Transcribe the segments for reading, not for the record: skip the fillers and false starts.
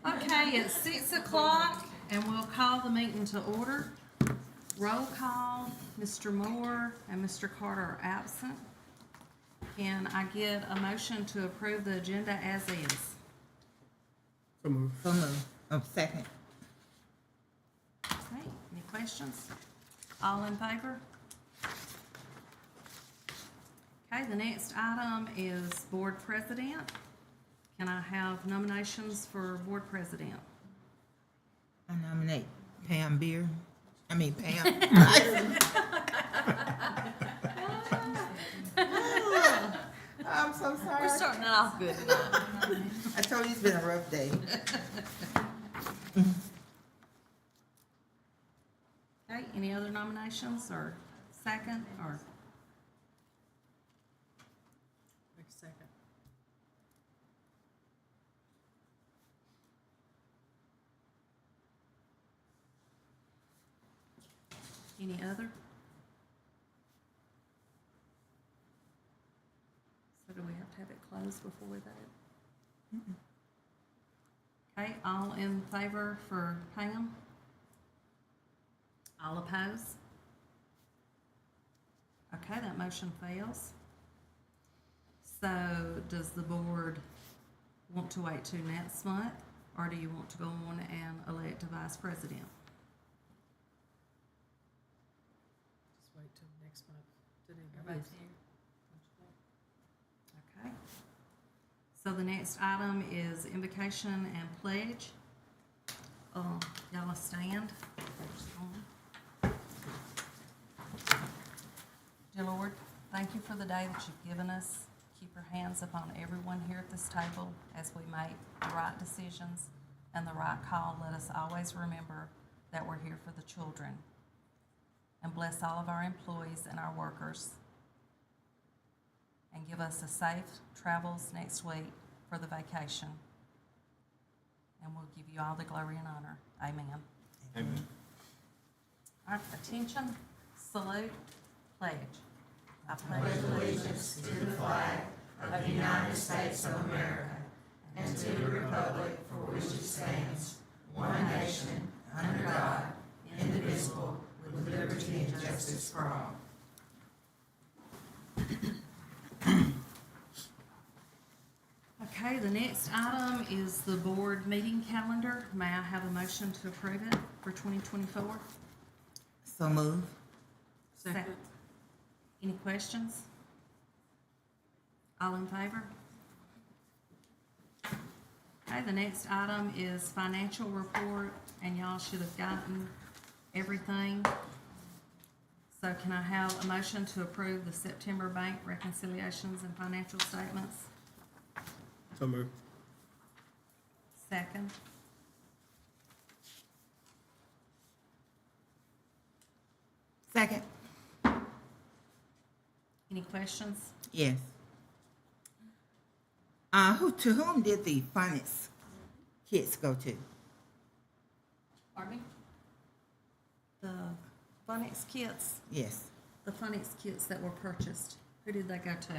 Okay, it's 6 o'clock and we'll call the meeting to order. Roll call, Mr. Moore and Mr. Carter are absent. Can I get a motion to approve the agenda as is? So moved. So moved. Oh, second. Okay, any questions? All in favor? Okay, the next item is board president. Can I have nominations for board president? I nominate Pam Beer. Pam. I'm so sorry. We're starting it off good tonight. I told you it's been a rough day. Okay, any other nominations or second or? Second. Any other? So do we have to have it closed before we vote? Okay, all in favor for Pam? All opposed? Okay, that motion fails. So does the board want to wait till next month, or do you want to go on and elect a vice president? Just wait till next month to do Everybody's this. here? Okay. So the next item is invocation and pledge. Y'all stand. Dear Lord, thank you for the day that you've given us. Keep your hands upon everyone here at this table as we make the right decisions and the right call. Let us always remember that we're here for the children. And bless all of our employees and our workers. And give us a safe travels next week for the vacation. And we'll give you all the glory and honor. Amen. Amen. All right, attention, salute, pledge. I pledge allegiance to the flag of the United States of America and to the republic for which it stands, one nation, under God, indivisible, with liberty and justice for all. Okay, the next item is the board meeting calendar. May I have a motion to approve it for 2024? So moved. Second. Any questions? All in favor? Okay, the next item is financial report, and y'all should have gotten everything. So can I have a motion to approve the September bank reconciliations and financial statements? So moved. Second. Second. Any questions? Yes. To whom did the finance kits go to? Pardon me? The phonics kits, Yes. the phonics kits that were purchased, who did they go to?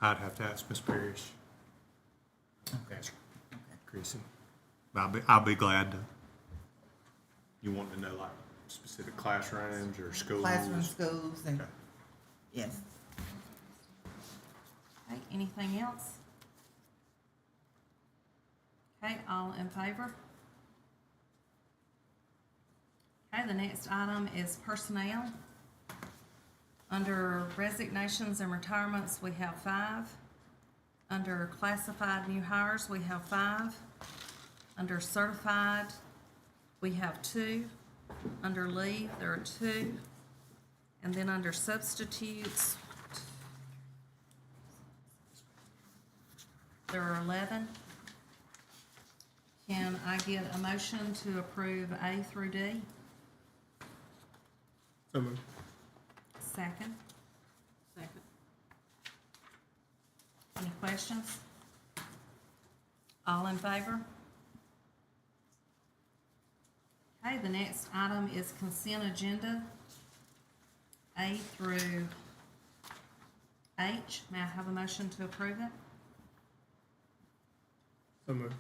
I'd have to ask Miss Parrish. Okay. Ask Creasy. But I'll be glad to. You want to know like specific classrooms or schools? Classroom, schools, and Okay. yes. Okay, anything else? Okay, all in favor? Okay, the next item is personnel. Under resignations and retirements, we have 5. Under classified new hires, we have 5. Under certified, we have 2. Under leave, there are 2. And then under substitutes, there are 11. Can I get a motion to approve A through D? So moved. Second. Second. Any questions? All in favor? Okay, the next item is consent agenda. A through H, may I have a motion to approve it? So moved.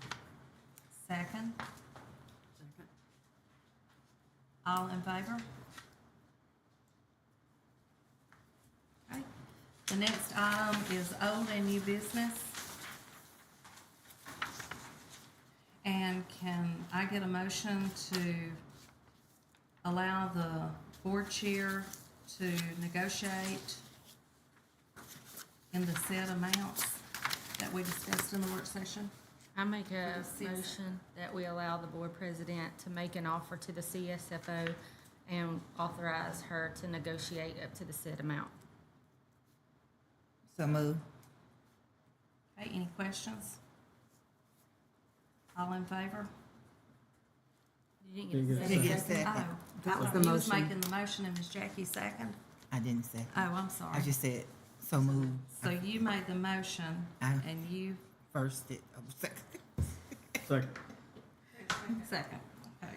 Second, Second. all in favor? Okay, the next item is old and new business. And can I get a motion to allow the board chair to negotiate in the set amounts that we discussed in the work session? I make a For the CS. motion that we allow the board president to make an offer to the CSFO and authorize her to negotiate up to the said amount. So move. Okay, any questions? All in favor? You didn't get a Didn't get a second? second. Oh, That was I the thought he was motion. making the motion and Ms. Jackie second? I didn't say. Oh, I'm sorry. I just said, so move. So you made the motion I and you first it. Second. Second. second, okay.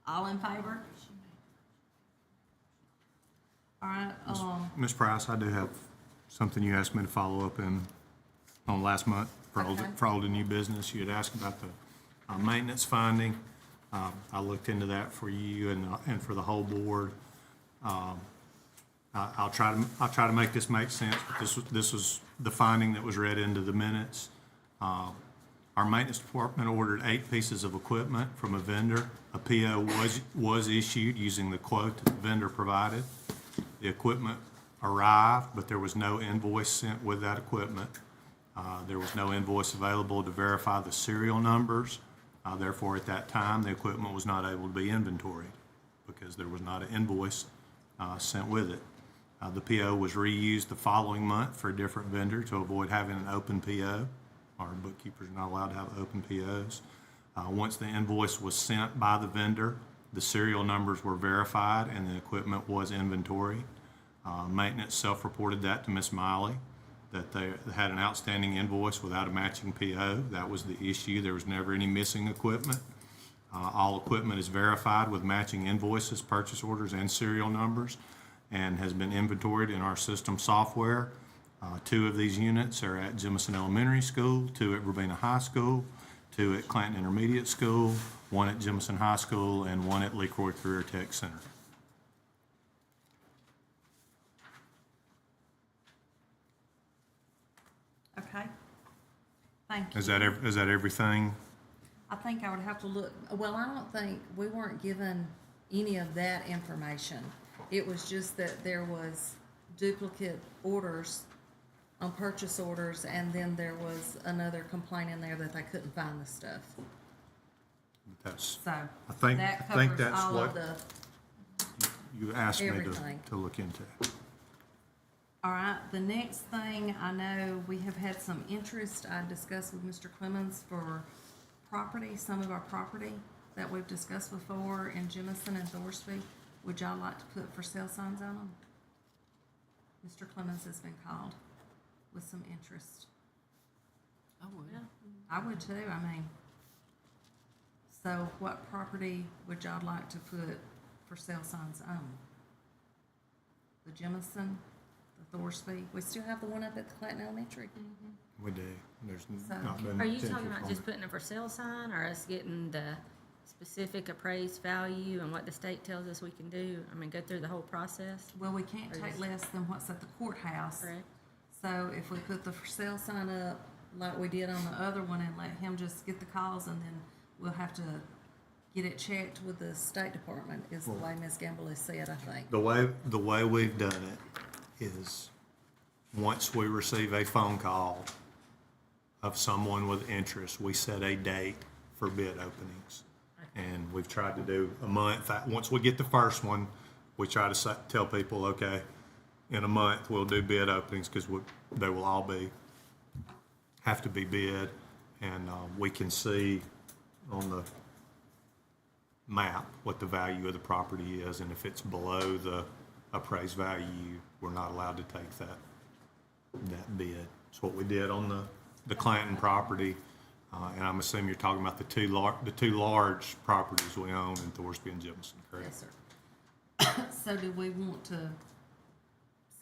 All in favor? All right, Ms. Price, I do have something you asked me to follow up on last month for old, Okay. for old and new business. You had asked about the maintenance finding. I looked into that for you and for the whole board. I'll try to make this make sense, but this was the finding that was read into the minutes. Our maintenance department ordered 8 pieces of equipment from a vendor. A PO was issued using the quote that the vendor provided. The equipment arrived, but there was no invoice sent with that equipment. There was no invoice available to verify the serial numbers. Therefore, at that time, the equipment was not able to be inventoried because there was not an invoice sent with it. The PO was reused the following month for a different vendor to avoid having an open PO. Our bookkeepers are not allowed to have open POs. Once the invoice was sent by the vendor, the serial numbers were verified and the equipment was inventoried. Maintenance self-reported that to Ms. Miley, that they had an outstanding invoice without a matching PO. That was the issue. There was never any missing equipment. All equipment is verified with matching invoices, purchase orders, and serial numbers, and has been inventoried in our system software. 2 of these units are at Jemison Elementary School, 2 at Verbena High School, 2 at Clanton Intermediate School, 1 at Jemison High School, and 1 at LeCroy Career Tech Center. okay. Thank you. Is that everything? I think I would have to look, well, I don't think, we weren't given any of that information. It was just that there was duplicate orders on purchase orders, and then there was another complaint in there that they couldn't find the stuff. That's, So, I think that covers that's all of what the, you asked me everything. to look into. all right, the next thing, I know we have had some interest, I discussed with Mr. Clemens for property, some of our property that we've discussed before in Jemison and Thorsby. Would y'all like to put for sale signs on them? Mr. Clemens has been called with some interest. I would. I would too, I mean. So what property would y'all like to put for sale signs on? The Jemison, the Thorsby, we still have the one up at the Clanton Elementary. We do. There's So- not been. Are you potential talking about for just it. putting a for sale sign or us getting the specific appraised value and what the state tells us we can do? I mean, go through the whole process, Well, we can't take less than what's at the courthouse. correct? So if we put the for sale sign up like we did on the other one and let him just get the calls, and then we'll have to get it checked with the State Department, is the way Ms. Gamble has said, I think. The way we've done it is, once we receive a phone call of someone with interest, we set a date for bid openings. And we've tried to do a month. Once we get the first one, we try to tell people, okay, in a month we'll do bid openings, because they will all have to be bid, and we can see on the map what the value of the property is, and if it's below the appraised value, we're not allowed to take that bid. It's what we did on the Clanton property, and I'm assuming you're talking about the two large properties we own in Thorsby and Jemison, correct? Yes, sir. So do we want to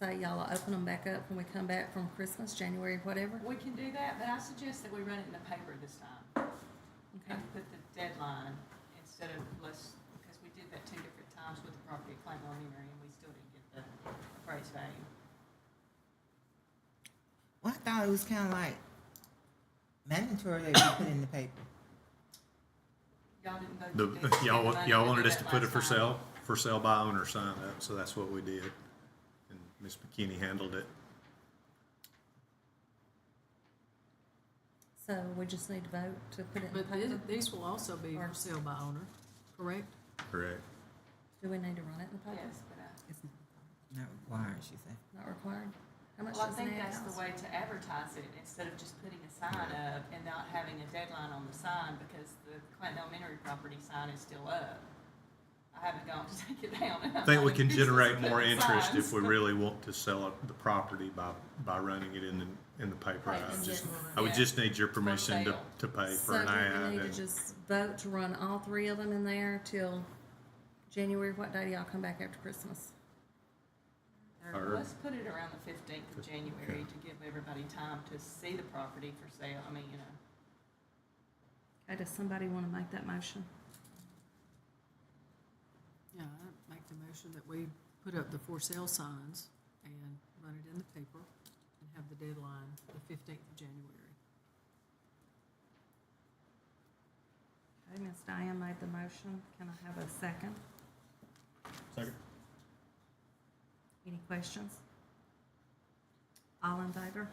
say y'all will open them back up when we come back from Christmas, January, whatever? We can do that, but I suggest that we run it in the paper this time Okay. and put the deadline instead of because we did that 2 different times with the property at Clayton Elementary and we still didn't get the appraised value. Well, I thought it was kind of like mandatory that you put in the paper. Y'all didn't vote. The, to spend y'all, money y'all to do wanted us to that put it last for time. sale by owner sign up, so that's what we did. And Ms. McKinney handled it. So we just need to vote to put it in the But paper? these will also be for sale by owner, correct? Correct. Do we need to run it in the paper? Yes, but It's not required, she said. Not required? How much well, I does think an ad that's the cost? way to advertise it instead of just putting a sign up and not having a deadline on the sign because the Clayton Elementary property sign is still up. I haven't gone to take it down. I think we can generate more interest if we really want to sell the property by running it in the paper. Right, I and just, then- I would yeah. just need your permission sale. to pay for So an do ad. we need and- to just vote to run all 3 of them in there till January? What day do y'all come back after Christmas? Or- Let's put it around the 15th of January to give everybody time to see the property for sale. I mean, you know. Okay, does somebody want to make that motion? Yeah, I make the motion that we put up the for sale signs and run it in the paper and have the deadline the 15th of January. Okay, Ms. Diane made the motion. Can I have a second? Second. Any questions? All in favor?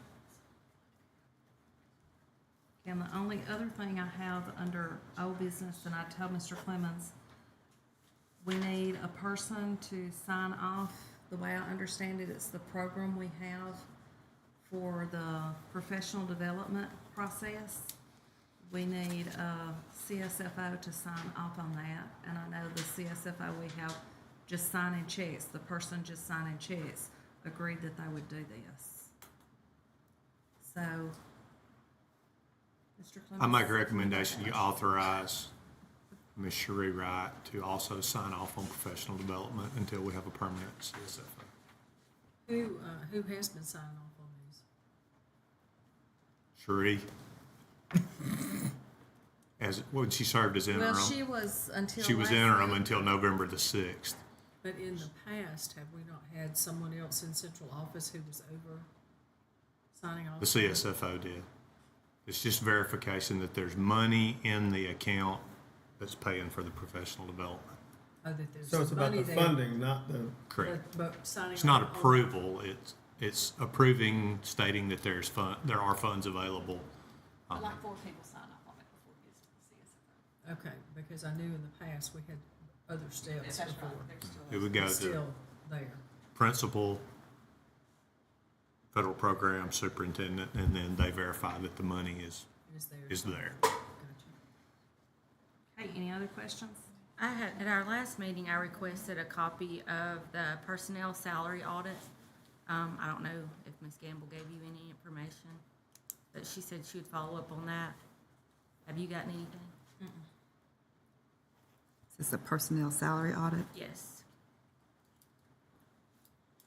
And the only other thing I have under old business, and I told Mr. Clemens, we need a person to sign off. The way I understand it, it's the program we have for the professional development process. We need a CSFO to sign off on that, and I know the CSFO we have just signing checks, the person just signing checks agreed that they would do this. So, Mr. Clemens? I make a recommendation, you authorize Ms. Cherie Wright to also sign off on professional development until we have a permanent CSFO. Who has been signing off on these? Cherie, when she served as interim, Well, she was until she was last interim week. until November the 6th. But in the past, have we not had someone else in central office who was over signing off? The CSFO did. It's just verification that there's money in the account that's paying for the professional development. Oh, that there's So it's about money the there, funding, not the, Correct. But signing It's not off on- approval, it's approving, stating that there are funds available. But like 4 people sign off on it before it gets to the CSFO. Okay, because I knew in the past we had other steps That's right. before. There's still It would go It's to still there. principal, federal program superintendent, and then they verify that the money is It is there. there. Gotcha. Hey, any other questions? I had, at our last meeting, I requested a copy of the personnel salary audit. I don't know if Ms. Gamble gave you any information, but she said she would follow up on that. Have you gotten anything? Is this a personnel salary audit? Yes.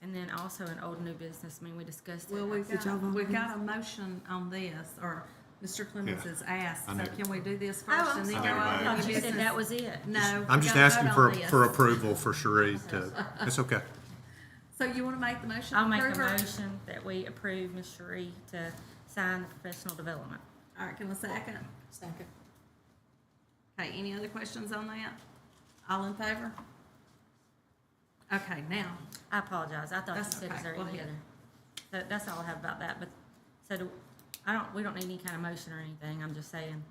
And then also an old new business, I mean, we discussed it. Well, we've Did y'all got, vote we've on got a motion on this, or Mr. Clemens Yeah, has asked, I so know. can we do this Oh, first I'm and then sorry. go I on know. I to thought new you said business? that was it. No. I'm we just gotta asking vote for, on this. for approval for Cherie to, it's okay. So you wanna make the motion? I'll make a approve her? motion that we approve Ms. Cherie to sign the professional development. All right, can I second? Second. Okay, any other questions on that? All in favor? Okay, now, I apologize, I thought you That's said it's okay. already Go ahead. together. So that's all I have about that, but, we don't need any kind of motion or anything, I'm just saying,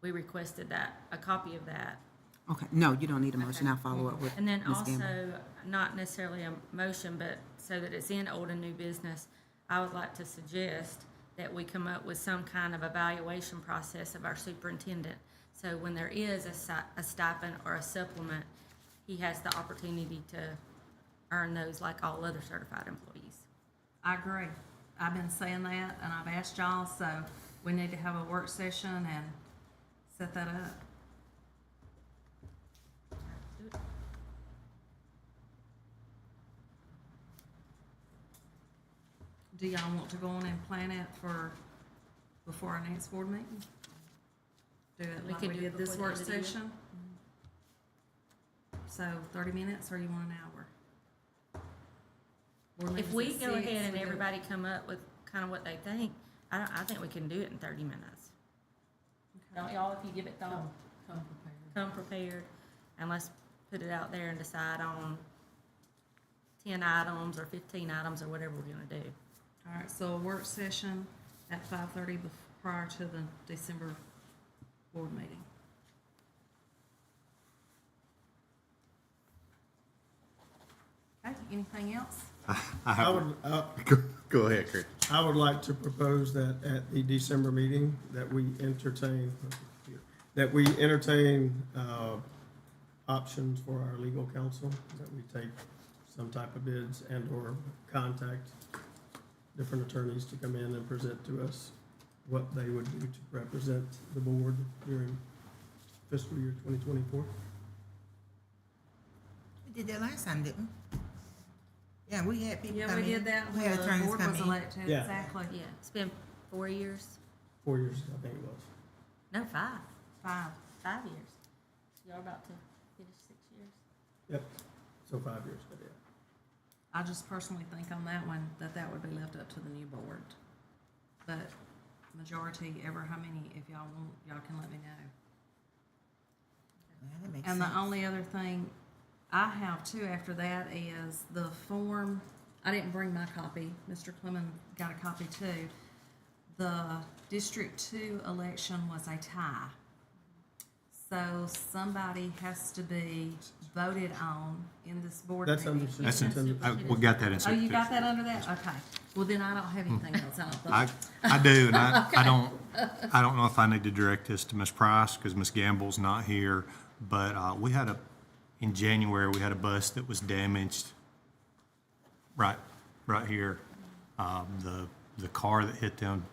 we requested that, a copy of that. Okay, no, you don't need a motion. Okay. I'll follow up with And then Ms. Gamble. also, not necessarily a motion, but so that it's in old and new business, I would like to suggest that we come up with some kind of evaluation process of our superintendent. So when there is a stipend or a supplement, he has the opportunity to earn those like all other certified employees. I agree. I've been saying that, and I've asked y'all, so we need to have a work session and set that up. do y'all want to go on and plan it for, before our next board meeting? Do it We like could we do it did this before the work end of the year. session? So 30 minutes, or you want an hour? Board If meeting's we at go 6, ahead and we do- everybody come up with kind of what they think, I think we can do it in 30 minutes. Don't y'all, if you give it thought, Come prepared. come prepared, and let's put it out there and decide on 10 items or 15 items or whatever we're gonna do. All right, so a work session at 5:30 prior to the December board meeting. Okay, anything else? I I have, would, go ahead, Chris. I would like to propose that at the December meeting, that we entertain, options for our legal counsel, that we take some type of bids and/or contact different attorneys to come in and present to us what they would do to represent the board during fiscal year 2024. We did that last time, didn't we? Yeah, we had people Yeah, come we in. did that We when had the attorneys board come was in. elected, Yeah. exactly. Yeah, it's been 4 years, 4 years, I think it was. no, 5 5. years. Y'all about to finish 6 years. Yep, so 5 years, but yeah. I just personally think on that one, that would be left up to the new board. But majority, ever how many, if y'all want, y'all can let me know. Yeah, that makes And sense. the only other thing I have too after that is the form, I didn't bring my copy, Mr. Clement got a copy too. The District 2 election was a tie. So somebody has to be voted on in this board That's meeting. under That's in, superintendent. we got that in. Oh, you got that under that? Okay. Well, then I don't have anything else, I don't think. I do, and I don't know if I need to direct this to Ms. Price, because Ms. Gamble's not here, but, in January, we had a bus that was damaged right here. The car that hit them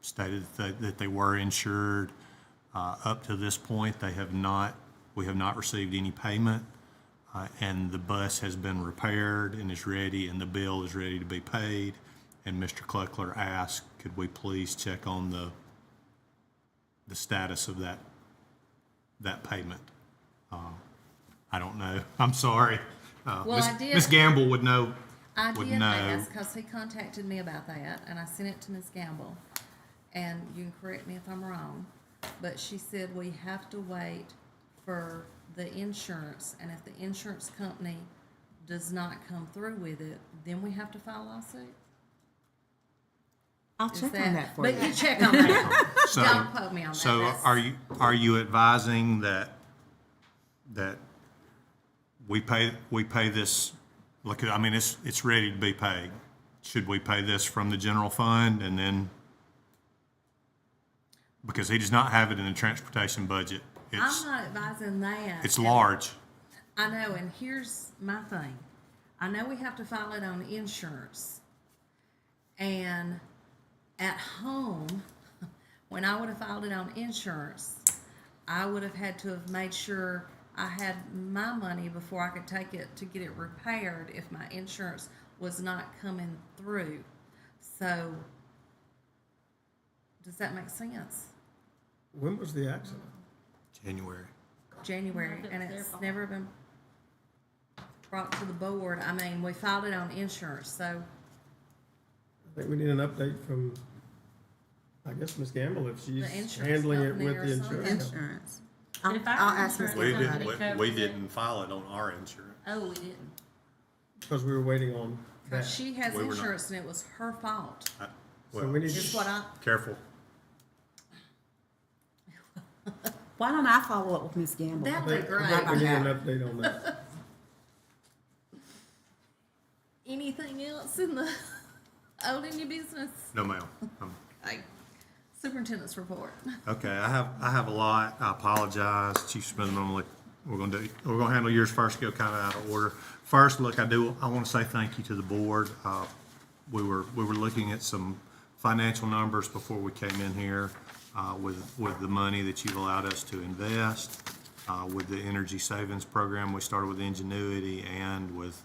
stated that they were insured. Up to this point, we have not received any payment, and the bus has been repaired and is ready, and the bill is ready to be paid. And Mr. Cluckler asked, could we please check on the status of that payment? I don't know. I'm sorry. Well, I did- Ms. Gamble would know. I would did know. ask, because he contacted me about that, and I sent it to Ms. Gamble. And you can correct me if I'm wrong, but she said we have to wait for the insurance, and if the insurance company does not come through with it, then we have to file a lawsuit? I'll Is check on that for you. But you check on that. So, Don't quote me on that. so That's- are you advising that we pay this, look, I mean, it's ready to be paid. Should we pay this from the general fund and then, because he does not have it in the transportation budget. I'm not advising that. It's large. I know, and here's my thing. I know we have to file it on insurance. And at home, when I would have filed it on insurance, I would have had to have made sure I had my money before I could take it to get it repaired if my insurance was not coming through. So, does that make sense? When was the accident? January. January, If it's and their it's fault. never been brought to the board. I mean, we filed it on insurance, so I think we need an update from, I guess, Ms. Gamble, if she's The insurance handling it company with or the something. insurance. company. Insurance. But I'll if our ask Ms. insurance Gamble about company it. covers We it- didn't file it on our insurance. Oh, we didn't. Because we were waiting on that. because she has We were not- insurance and it was her fault. So Well, we need Is what I, careful. Why don't I follow up with Ms. Gamble? That I would think be great. we need an update on that. anything else in the old in your business? No, ma'am. Hey, superintendent's report. Okay, I have a lot. I apologize, Chief Smith. Normally, we're gonna handle yours first, go kind of out of order. First, look, I want to say thank you to the board. We were looking at some financial numbers before we came in here, with the money that you've allowed us to invest, with the energy savings program. We started with Ingenuity and with,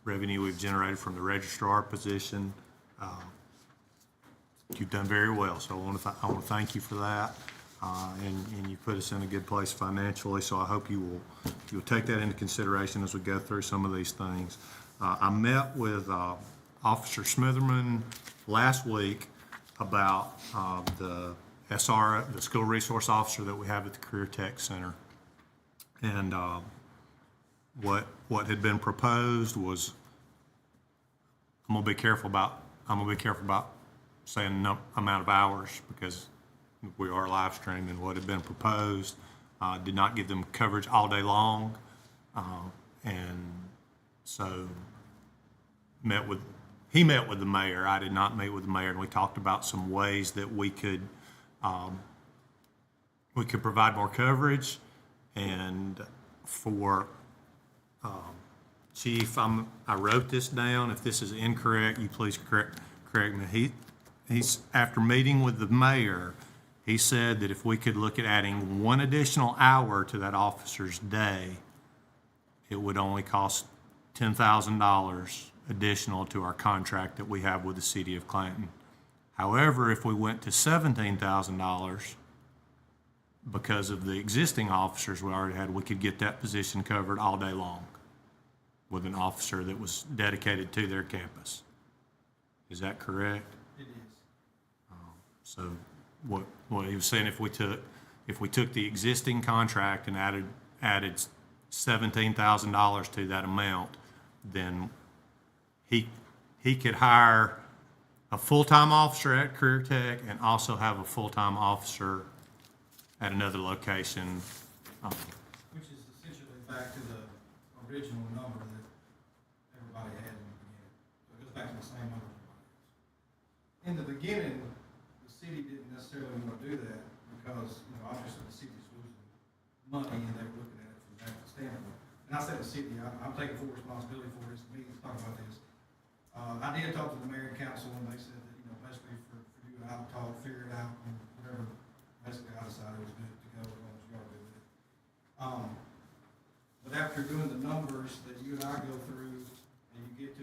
revenue we've generated from the registrar position. You've done very well, so I want to thank you for that. And you put us in a good place financially, so I hope you'll take that into consideration as we go through some of these things. I met with Officer Smitherman last week about the SR, the school resource officer that we have at the Career Tech Center. And what had been proposed was, I'm gonna be careful about saying amount of hours, because we are live streaming. What had been proposed did not give them coverage all day long, and so he met with the mayor. I did not meet with the mayor, and we talked about some ways that we could provide more coverage. And for Chief, I wrote this down. If this is incorrect, you please correct me. He's after meeting with the mayor, he said that if we could look at adding one additional hour to that officer's day, it would only cost $10,000 additional to our contract that we have with the city of Clanton. However, if we went to $17,000, because of the existing officers we already had, we could get that position covered all day long with an officer that was dedicated to their campus. Is that correct? It is. So what he was saying, if we took the existing contract and added $17,000 to that amount, then he could hire a full-time officer at Career Tech and also have a full-time officer at another location. Which is essentially back to the original number that everybody had in the beginning. So it goes back to the same number. In the beginning, the city didn't necessarily want to do that because, obviously the city's losing money and they were looking at it from that standpoint. And I say the city, I'm taking full responsibility for this meeting to talk about this. I did talk to the mayor and council and they said that, basically for you and I to talk, figure it out, and whatever. Basically, I decided it was good to go as long as you are good with it. But after doing the numbers that you and I go through, and you get to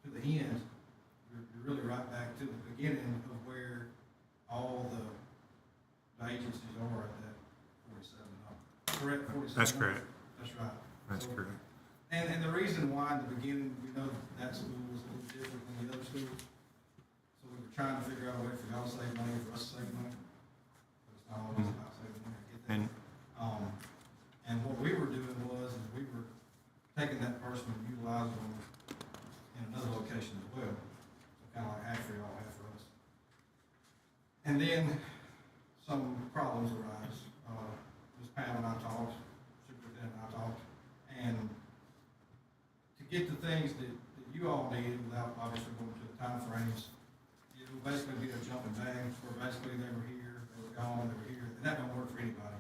the end, you're really right back to the beginning of where all the agencies are at that 47 number. Correct, 47. That's correct. That's right. That's correct. And the reason why in the beginning, we know that school was a little different than the other schools. So we were trying to figure out a way for y'all to save money, for us to save money. Always about saving money, I get that. And what we were doing was, we were taking that person and utilizing them in another location as well. So kind of like half for y'all, half for us. And then some problems arise. Ms. Pam and I talked, Superintendent and I talked, and to get the things that you all needed without obviously going to the time frames, it will basically be a jumping bag where basically they were here, they were gone, they were here, and that don't work for anybody.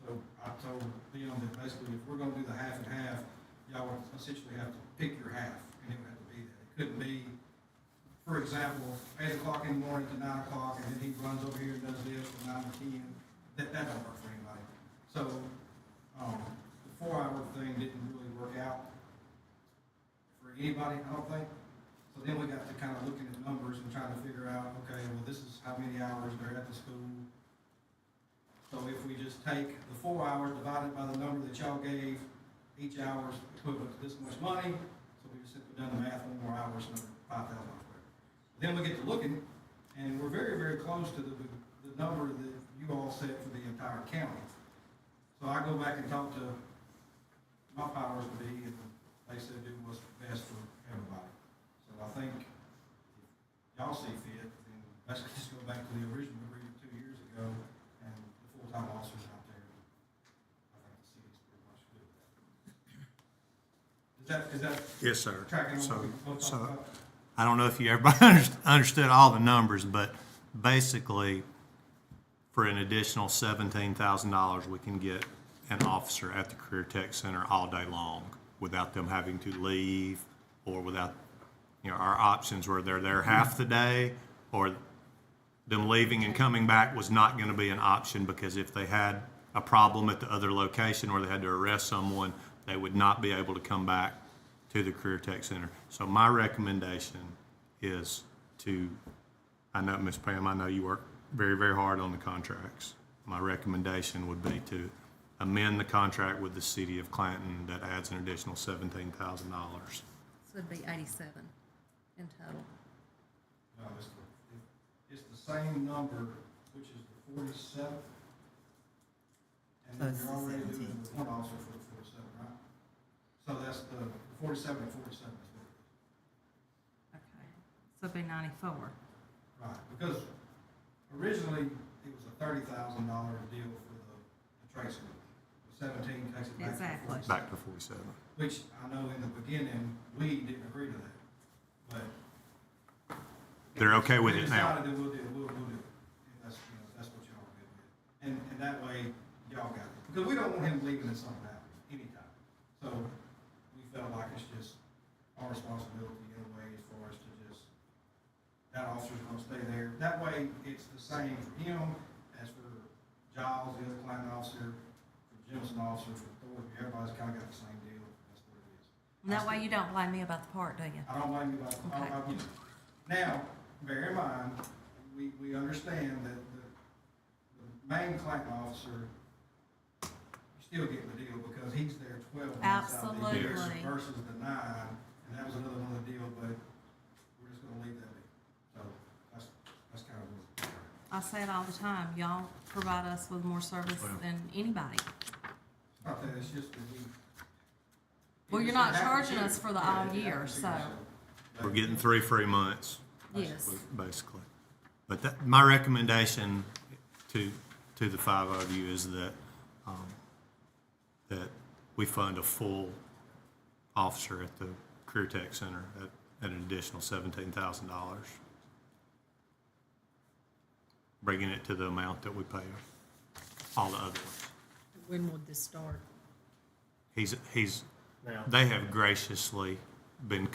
So I told them that basically if we're gonna do the half and half, y'all would essentially have to pick your half, and it would have to be that. It couldn't be, for example, 8 o'clock in the morning to 9 o'clock, and then he runs over here and does this from 9 to 10. That don't work for anybody. So, the 4-hour thing didn't really work out for anybody, I don't think. So then we got to kind of looking at numbers and trying to figure out, okay, well, this is how many hours they're at the school. So if we just take the 4 hours divided by the number that y'all gave, each hour is equivalent to this much money. So we just simply done the math, 1 more hour, so $5,000. Then we get to looking, and we're very, very close to the number that you all set for the entire county. So I go back and talk to my powers to be, and they said it was best for everybody. So I think if y'all see fit, then basically just go back to the original agreement 2 years ago, and the full-time officers out there. I think the city's pretty much good with that. Is that Yes, sir. tracking on what we both talked about? I don't know if you everybody understood all the numbers, but basically, for an additional $17,000, we can get an officer at the Career Tech Center all day long without them having to leave, or without, our options were they're there half the day, or them leaving and coming back was not going to be an option, because if they had a problem at the other location where they had to arrest someone, they would not be able to come back to the Career Tech Center. So my recommendation is to, I know, Ms. Pam, I know you work very, very hard on the contracts. My recommendation would be to amend the contract with the city of Clanton that adds an additional $17,000. So it'd be 87 in total. No, it's the same number, which is the 47. And then Plus you're already 17. doing the one officer for the 47, right? So that's the 47 and 47 is what it is. Okay. So it'd be 94. Right, because originally it was a $30,000 deal for the trade school. The 17 takes it back Exactly. to 47. Back to 47. Which I know in the beginning, we didn't agree to that, but. They're okay with it now. We decided that we'll do it. If that's, you know, that's what y'all are good with. And that way, y'all got it. Because we don't want him leaving and something happening anytime. So we felt like it's just our responsibility in a way as far as to just, that officer's gonna stay there. That way, it's the same for him as for Giles, the other Clanton officer, for Jemison officer, for Thorpe. Everybody's kinda got the same deal. That's what it is. And that way you don't blame me about the part, do you? I don't blame you about, Okay. Now, bear in mind, we understand that the main Clanton officer, you still getting the deal because he's there 12 months out of the year Absolutely. versus the 9, and that was another deal, but we're just gonna leave that be. So, that's kind of what. I say it all the time, y'all provide us with more service Well. than anybody. It's not that, it's just that we. Well, you're not charging us for the all year, so. We're getting 3 free months. Yes. Basically. But that, my recommendation to the 5 of you is that, that we fund a full officer at the Career Tech Center at an additional $17,000. Bringing it to the amount that we pay all the other ones. When would this start? He's, Now, they have graciously been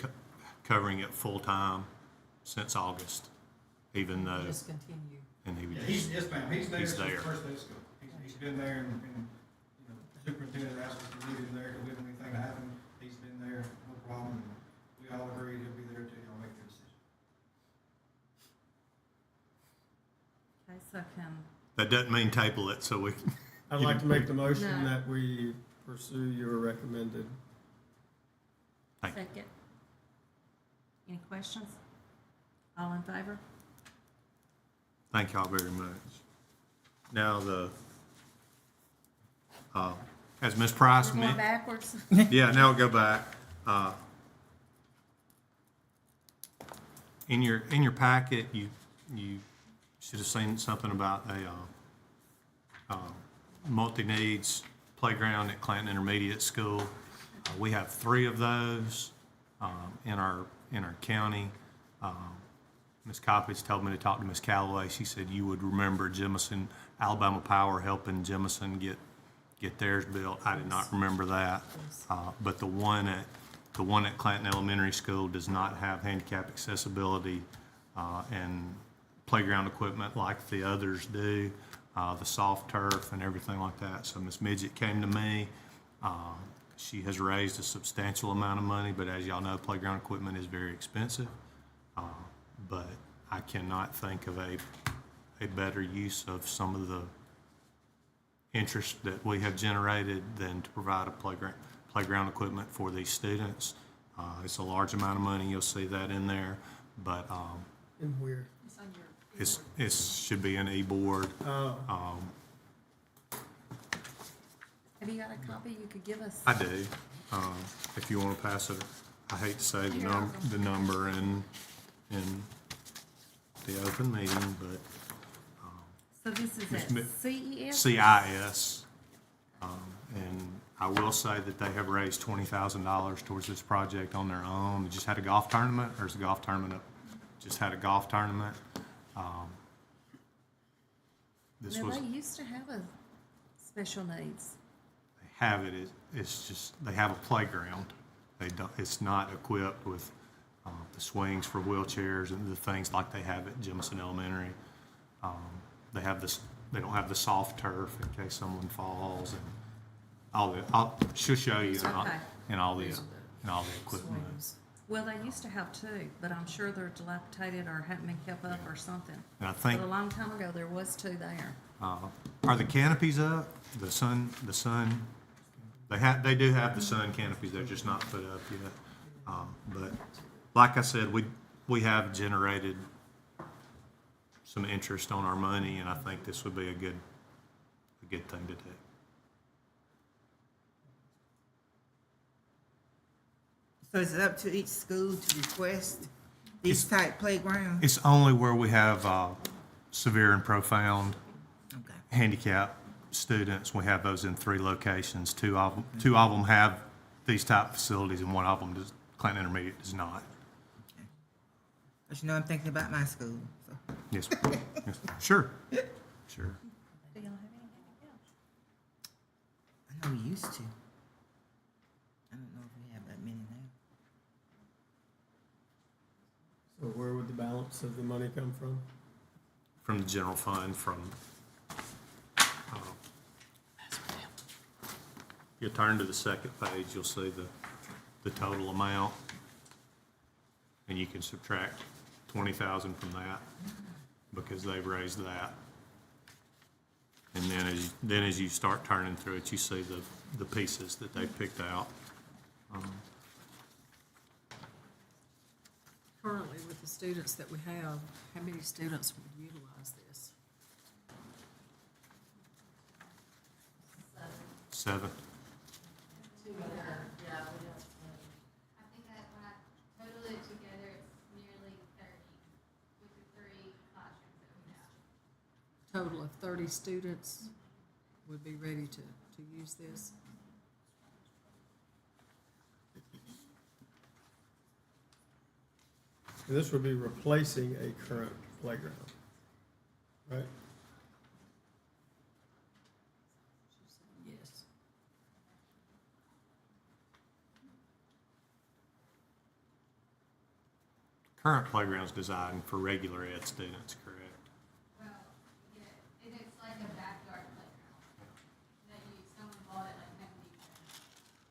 covering it full-time since August, even though, Just continue. and he would Yeah, just. yes, ma'am, he's there He's since the there. first day of school. He's been there and, you know, the superintendent asked us to leave him there, because we didn't want anything to happen. He's been there, no problem, and we all agreed he'll be there until y'all make the decision. Okay, so can, That doesn't mean table it, so we, I'd like to make the motion No. that we pursue your recommended. Thank you. Second. any questions? All in favor? Thank y'all very much. Now as Ms. Price We're going mentioned, backwards? yeah, now we'll go back. In your packet, you should have seen something about a multi-needs playground at Clanton Intermediate School. We have 3 of those in our county. Ms. Coppage told me to talk to Ms. Calloway. She said you would remember Jemison, Alabama Power helping Jemison get theirs built. I did not remember that. But the one at Clanton Elementary School does not have handicap accessibility and playground equipment like the others do, the soft turf and everything like that. So Ms. Midget came to me. She has raised a substantial amount of money, but as y'all know, playground equipment is very expensive. But I cannot think of a better use of some of the interest that we have generated than to provide a playground equipment for these students. It's a large amount of money, you'll see that in there, but And where? It's on your. it should be an e-board. Have you got a copy you could give us? I do, if you want to pass it. I hate to say the number in the open meeting, but So this is Ms. at Mi- CES? CIS. And I will say that they have raised $20,000 towards this project on their own. They just had a golf tournament, or is the golf tournament up? Just had a golf tournament. This No, was, they used to have a special needs. they have it, it's just, they have a playground. They don't, it's not equipped with the swings for wheelchairs and the things like they have at Jemison Elementary. They have this, they don't have the soft turf in case someone falls and she'll show you Okay. in all the and all the equipment. Swings. Well, they used to have two, but I'm sure they're dilapidated or haven't been kept up or something. And I But think, a long time ago, there was two there. are the canopies up? The sun, they do have the sun canopies, they're just not put up yet. But like I said, we have generated some interest on our money, and I think this would be a good thing to do. So is it up to each school to request these type playgrounds? It's only where we have severe and profound Okay. handicap students. We have those in 3 locations. Two of them have these type facilities, and one of them does. Clinton Intermediate does not. But you know, I'm thinking about my school, so. Yes, ma'am. Yes, ma'am. Sure. Sure. Do y'all have anything else? I know we used to. I don't know if we have that many now. So where would the balance of the money come from? From the general fund, you turn to the second page, you'll see the total amount. And you can subtract 20,000 from that, because they've raised that. And then as you start turning through it, you see the pieces that they picked out. Currently, with the students that we have, how many students would utilize this? 7. I think that when I total it together, it's nearly 30 with the 3 classrooms that we have. Total of 30 students would be ready to use this. And this would be replacing a current playground, right? Yes. Current playground's designed for regular ed students, correct? Well, yeah, and it's like a backyard playground that someone bought it like next week.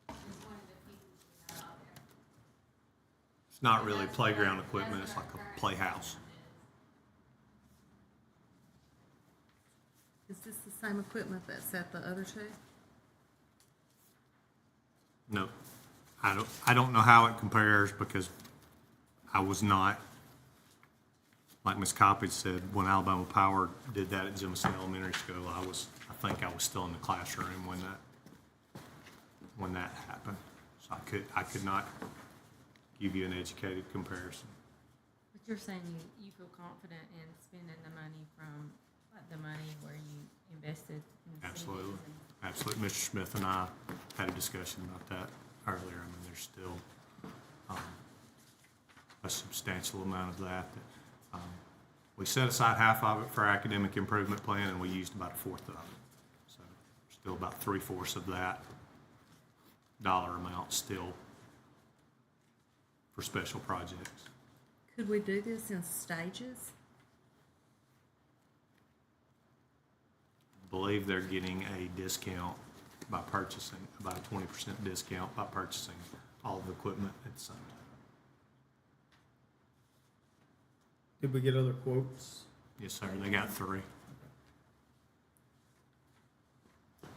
It's one of the pieces we have out there. It's not And really that's playground what- equipment, that's it's what like our a current playhouse. Is this the same equipment that's at the other two? No, I don't know how it compares, because I was not, like Ms. Coppage said, when Alabama Power did that at Jemison Elementary School, I think I was still in the classroom when that happened. So I could not give you an educated comparison. But you're saying you feel confident in spending the money from the money where you invested in the Absolutely. cities and- Absolutely. Mr. Smith and I had a discussion about that earlier. I mean, there's still a substantial amount of that. We set aside half of it for our academic improvement plan, and we used about a fourth of it. So still about 3/4 of that dollar amount still for special projects. Could we do this in stages? I believe they're getting a discount by purchasing, about a 20% discount by purchasing all of the equipment at the same time. Did we get other quotes? Yes, sir. They got 3.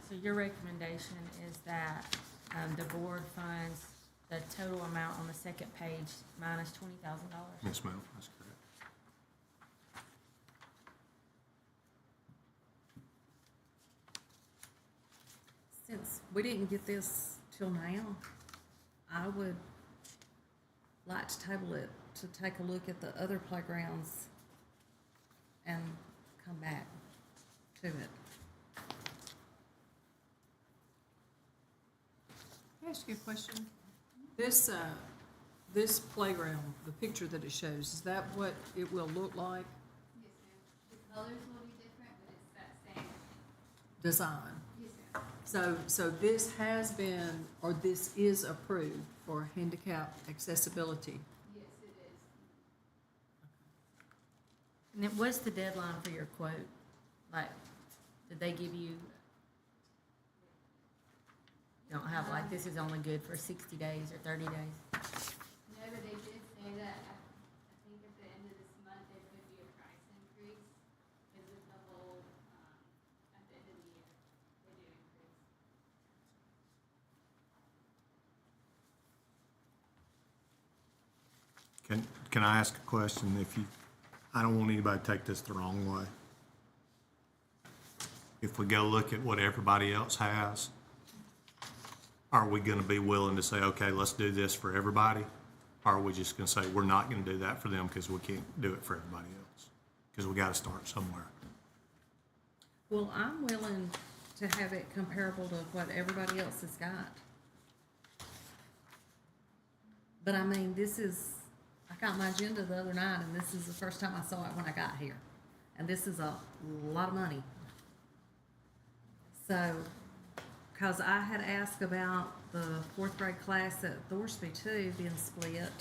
So your recommendation is that the board funds the total amount on the second page minus $20,000? Yes, ma'am. That's correct. Since we didn't get this till now, I would like to table it to take a look at the other playgrounds and come back to it. Can I ask you a question? This playground, the picture that it shows, is that what it will look like? Yes, ma'am. The colors will be different, but it's that same. Design. Yes, ma'am. So this has been, or this is approved for handicap accessibility. Yes, it is. And then what's the deadline for your quote? Like, did they give you, don't have like, this is only good for 60 days or 30 days. No, but they did say that, I think at the end of this month, there could be a price increase, because of the whole, at the end of the year, they do increase. Can I ask a question? I don't want anybody to take this the wrong way. If we go look at what everybody else has, are we gonna be willing to say, okay, let's do this for everybody? Or are we just gonna say, we're not gonna do that for them because we can't do it for everybody else? Because we gotta start somewhere. Well, I'm willing to have it comparable to what everybody else has got. But I mean, I got my agenda the other night, and this is the first time I saw it when I got here. And this is a lot of money. So, because I had asked about the 4th grade class at Thorsby too being split,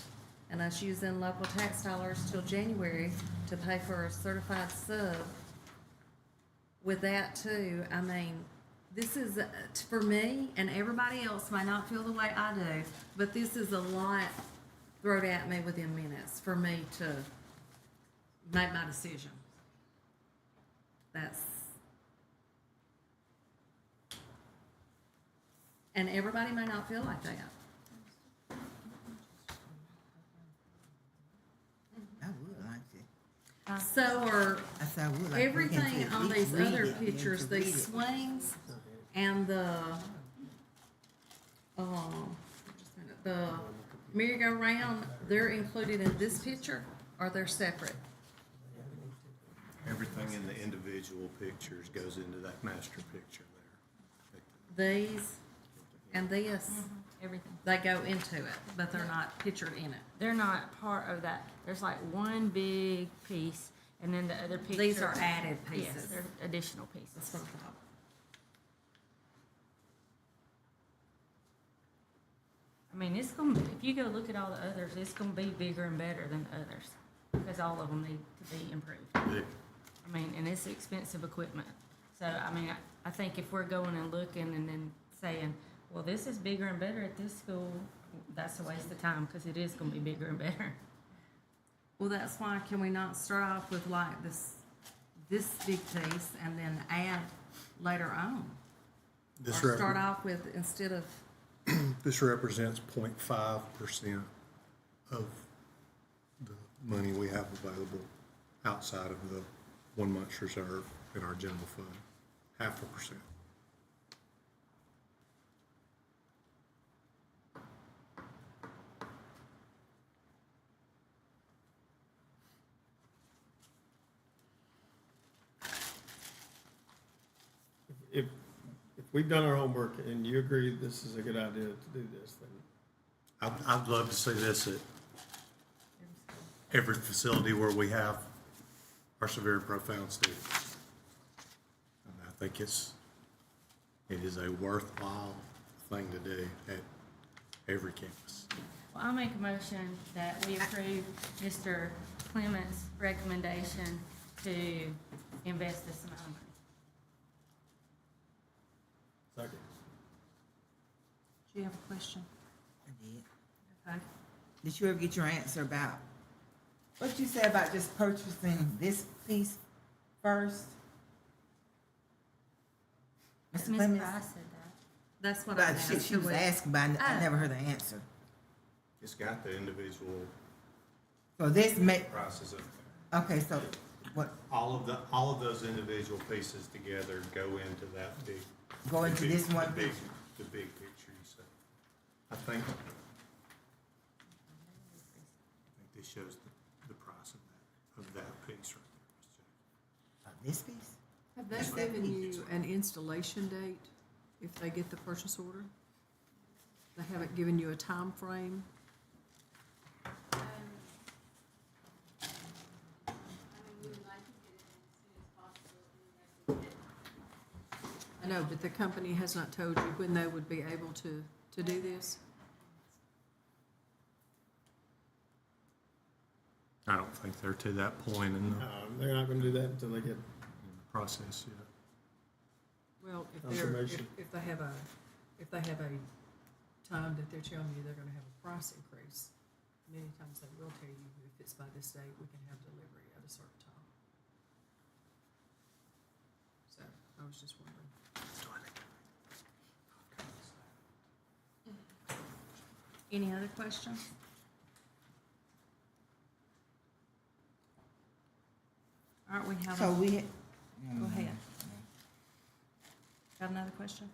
and us using local tax dollars till January to pay for a certified sub. With that too, I mean, this is, for me, and everybody else may not feel the way I do, but this is a lot thrown at me within minutes for me to make my decision. And everybody may not feel like that. I would like to. So are I said I would like to look into everything it, on at least these read other it, and pictures, to read these it. swings and the merry-go-round, they're included in this picture, or they're separate? Everything in the individual pictures goes into that master picture there. These and this, Everything. they go into it, but they're not pictured in it. They're not part of that. There's like one big piece, and then the other pictures. These are added Yes, pieces. they're additional That's pieces. what I thought. I mean, it's gonna be, if you go look at all the others, it's gonna be bigger and better than the others, because all of them need to be improved. Yeah. I mean, and it's expensive equipment. So, I mean, I think if we're going and looking and then saying, well, this is bigger and better at this school, that's a waste of time, because it is gonna be bigger and better. Well, that's why, can we not start off with like this big piece and then add later on? This Or start off with, instead of, This represents 0.5% of the money we have available outside of the 1 month's reserve in our general fund, 0.5%. If we've done our homework and you agree this is a good idea to do this, then I'd love to see this at every facility where we have our severe and profound students. And I think it is a worthwhile thing to do at every campus. Well, I'll make a motion that we approve Mr. Clement's recommendation to invest this amount of money. second. do you have a question? I did. Okay. Did you ever get your answer about, what you say about just purchasing this piece first? Mr. Ms. Clemens? Price said that. That's what I About asked. shit she was asking, but I Oh. never heard the answer. It's got the individual So this prices up there. okay, so what, All of those individual pieces together go into that big. go into the big- this one the big- picture? The big picture, you say. I think this shows the price of that piece right This piece? Have they That's that given piece. you an installation date if they get the purchase order? They haven't given you a time frame? I mean, we would like to get it in as soon as possible, and like we get I know, but the company has not told you when they would be able to do this? there. I don't think they're to that point in the They're not gonna do that until they get, process yet. Well, if Confirmation. if they have a if they have a time that they're telling you they're gonna have a price increase, many times they will tell you, if it's by this date, we can have delivery at a certain time. So, I was just wondering. Any other questions? All right, we have, So a- we, go ahead. Got another question?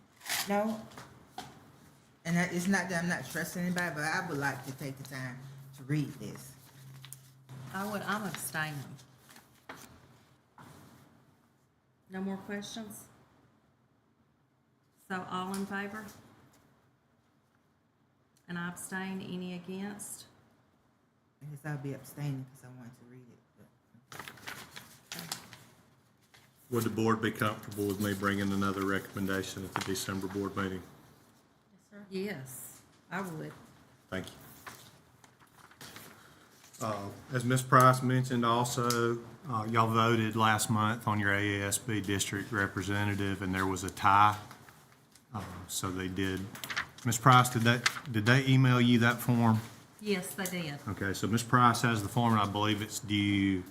No. And it's not that I'm not trusting anybody, but I would like to take the time to read this. I'm abstaining. No more questions? So all in favor? And I abstain, any against? I guess I'll be abstaining because I wanted to read it. Would the board be comfortable with me bringing another recommendation at the December board meeting? Yes, sir. Yes, I would. Thank you. As Ms. Price mentioned also, y'all voted last month on your AASB district representative, and there was a tie. So they did. Ms. Price, did they email you that form? Yes, they did. Okay, so Ms. Price has the form, and I believe it's due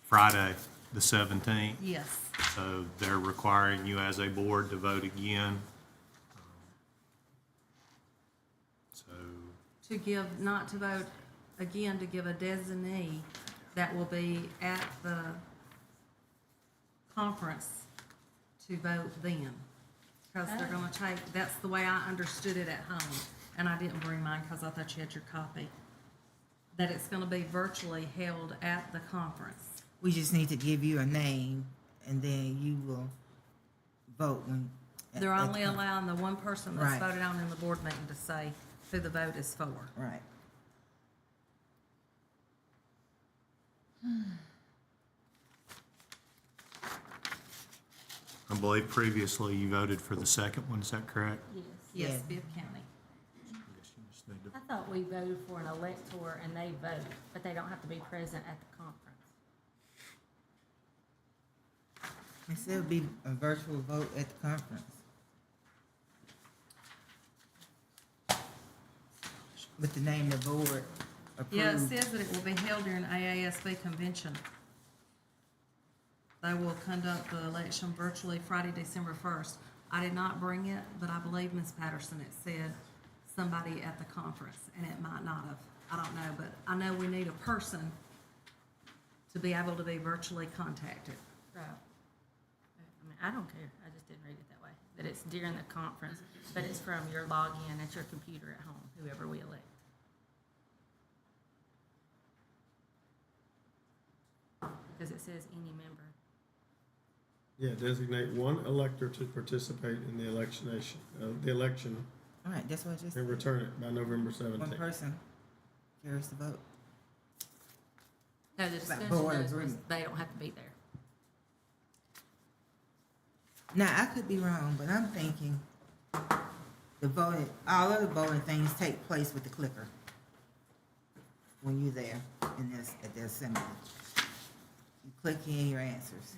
Friday, the 17th. Yes. So they're requiring you as a board to vote again. So, To give, not to vote again, to give a designee that will be at the conference to vote then. Because they're gonna take, that's the way I understood it at home, and I didn't bring mine because I thought you had your copy. That it's gonna be virtually held at the conference. We just need to give you a name and then you will vote when. They're at only the- allowing the one person that's Right. voted on in the board meeting to say who the vote is for. Right. I believe previously you voted for the second one, is that correct? Yes. Yes, Yeah. Bibb County. I guess you just need to- I thought we voted for an elector and they vote, but they don't have to be present at the conference. It said it'll be a virtual vote at the conference. With the name of the board approved. Yeah, it says that it will be held during AASB convention. They will conduct the election virtually Friday, December 1st. I did not bring it, but I believe Ms. Patterson, it said somebody at the conference, and it might not have. I don't know, but I know we need a person to be able to be virtually contacted. Right. I mean, I don't care, I just didn't read it that way, that it's during the conference, but it's from your login at your computer at home, whoever we elect. Because it says any member. Yeah, designate one elector to participate in the election, All right, that's what I just and said. return it by November One 17th. person carries the vote. No, the Like discussion board was agreement. they don't have to be there. Now, I could be wrong, but I'm thinking all of the voting things take place with the clicker. When you're there in this, at the assembly. You click in your answers.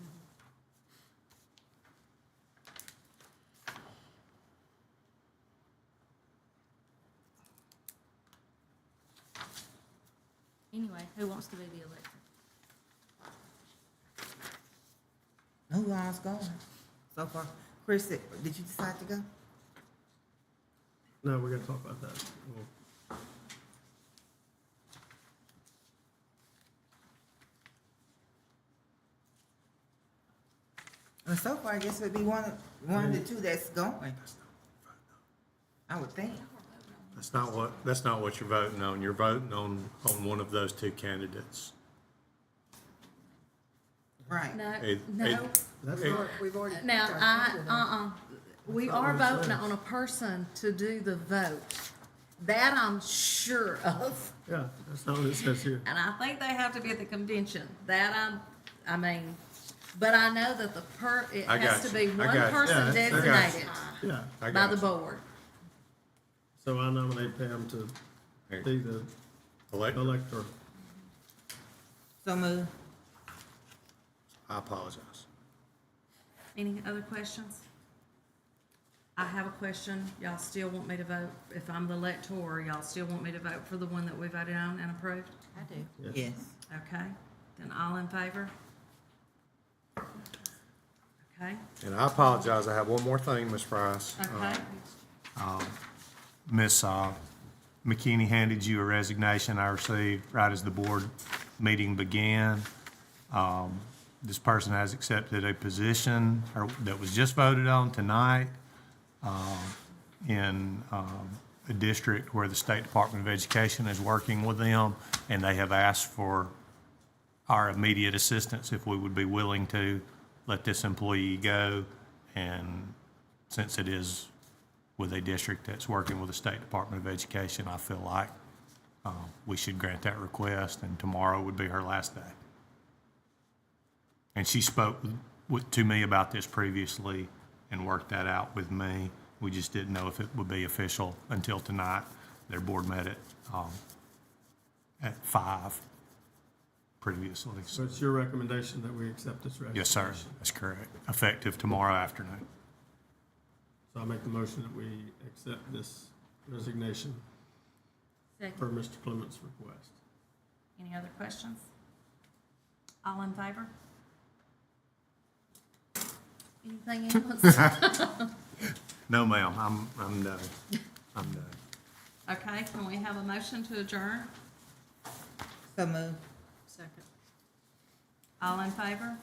Anyway, who wants to be the elector? Who all's going so far? Chris, did you decide to go? No, we're gonna talk about that. We'll- Well, so far, I guess it'd be one of the two that's going. I would think. That's not what you're voting on. You're voting on one of those two candidates. Right. No, It- no. That's It- not, We've already. Now, picked our I, candidate. we That's not are what it voting says. on a person to do the vote. That I'm sure of. yeah, that's not what it says here. And I think they have to be at the convention. But I know that it I has got to be you. I one got you. person Yeah, I got you. designated Yeah, I by got the you. board. so I nominate Pam to Here. be the Elector. elector. So move. I apologize. Any other questions? I have a question. Y'all still want me to vote, if I'm the elector, y'all still want me to vote for the one that we voted on and approved? I do. Yes. Okay, then all in favor? Okay, And I apologize, I have one more thing, Ms. Price. okay. Ms. McKinney handed you a resignation I received right as the board meeting began. This person has accepted a position that was just voted on tonight in a district where the State Department of Education is working with them, and they have asked for our immediate assistance if we would be willing to let this employee go. And since it is with a district that's working with the State Department of Education, I feel like we should grant that request, and tomorrow would be her last day. And she spoke to me about this previously and worked that out with me. We just didn't know if it would be official until tonight. Their board met at 5 previously. So it's your recommendation that we accept this resignation? Yes, sir, that's correct. Effective tomorrow afternoon. So I make the motion that we accept this resignation Second. per Mr. Clement's request. Any other questions? All in favor? Anything else? No, ma'am, I'm done. I'm done. Okay, can we have a motion to adjourn? So moved. Second. All in favor?